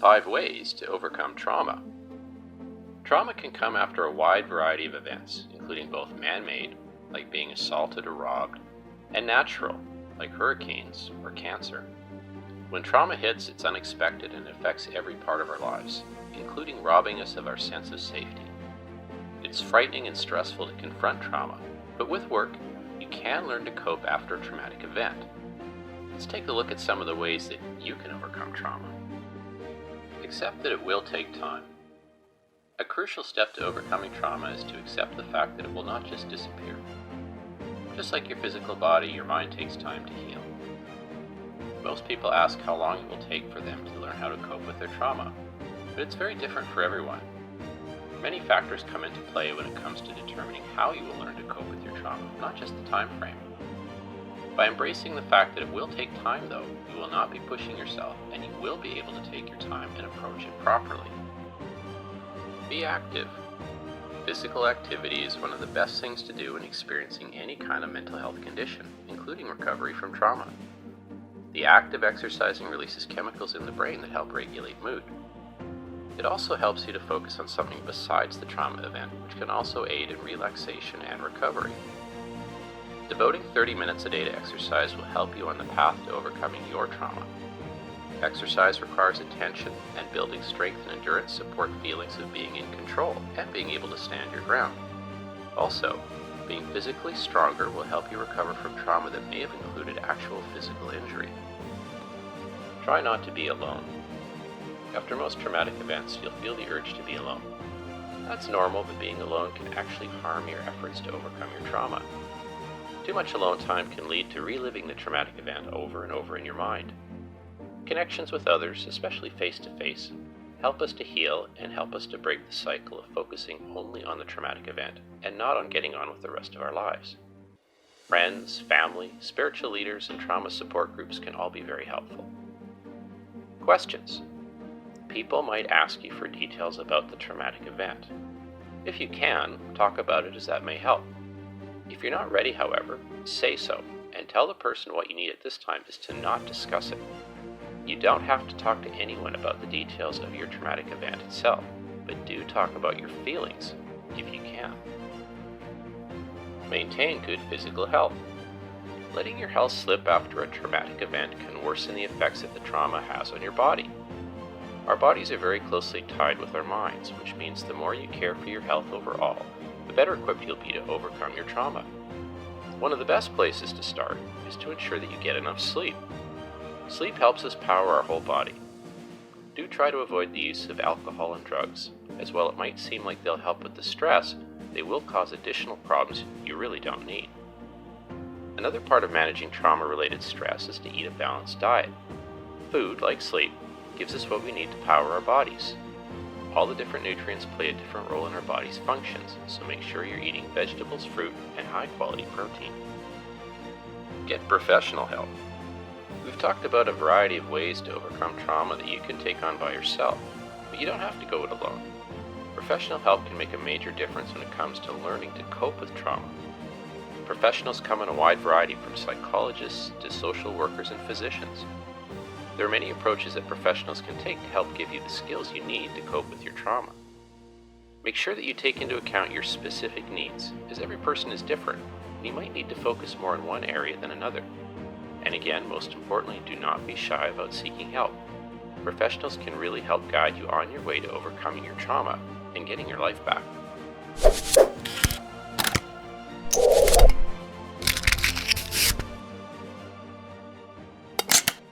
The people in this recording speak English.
5 ways to overcome trauma. Trauma can come after a wide variety of events, including both man-made, like being assaulted or robbed, and natural, like hurricanes or cancer. When trauma hits, it's unexpected and affects every part of our lives, including robbing us of our sense of safety. It's frightening and stressful to confront trauma, but with work, you can learn to cope after a traumatic event. Let's take a look at some of the ways that you can overcome trauma. Accept that it will take time. A crucial step to overcoming trauma is to accept the fact that it will not just disappear. Just like your physical body, your mind takes time to heal. Most people ask how long it will take for them to learn how to cope with their trauma, but it's very different for everyone. Many factors come into play when it comes to determining how you will learn to cope with your trauma, not just the time frame. By embracing the fact that it will take time, though, you will not be pushing yourself, and you will be able to take your time and approach it properly. Be active. Physical activity is one of the best things to do when experiencing any kind of mental health condition, including recovery from trauma. The act of exercising releases chemicals in the brain that help regulate mood. It also helps you to focus on something besides the trauma event, which can also aid in relaxation and recovery. Devoting 30 minutes a day to exercise will help you on the path to overcoming your trauma. Exercise requires attention, and building strength and endurance support feelings of being in control and being able to stand your ground. Also, being physically stronger will help you recover from trauma that may have included actual physical injury. Try not to be alone. After most traumatic events, you'll feel the urge to be alone. That's normal, but being alone can actually harm your efforts to overcome your trauma. Too much alone time can lead to reliving the traumatic event over and over in your mind. Connections with others, especially face-to-face, help us to heal and help us to break the cycle of focusing only on the traumatic event and not on getting on with the rest of our lives. Friends, family, spiritual leaders, and trauma support groups can all be very helpful. Questions. People might ask you for details about the traumatic event. If you can, talk about it, as that may help. If you're not ready, however, say so, and tell the person what you need at this time is to not discuss it. You don't have to talk to anyone about the details of your traumatic event itself, but do talk about your feelings, if you can. Maintain good physical health. Letting your health slip after a traumatic event can worsen the effects that the trauma has on your body. Our bodies are very closely tied with our minds, which means the more you care for your health overall, the better equipped you'll be to overcome your trauma. One of the best places to start is to ensure that you get enough sleep. Sleep helps us power our whole body. Do try to avoid the use of alcohol and drugs, as while it might seem like they'll help with the stress, they will cause additional problems you really don't need. Another part of managing trauma-related stress is to eat a balanced diet. Food, like sleep, gives us what we need to power our bodies. All the different nutrients play a different role in our body's functions, so make sure you're eating vegetables, fruit, and high-quality protein. Get professional help. We've talked about a variety of ways to overcome trauma that you can take on by yourself, but you don't have to go it alone. Professional help can make a major difference when it comes to learning to cope with trauma. Professionals come in a wide variety, from psychologists to social workers and physicians. There are many approaches that professionals can take to help give you the skills you need to cope with your trauma. Make sure that you take into account your specific needs, as every person is different, and you might need to focus more in one area than another. And again, most importantly, do not be shy about seeking help. Professionals can really help guide you on your way to overcoming your trauma and getting your life back.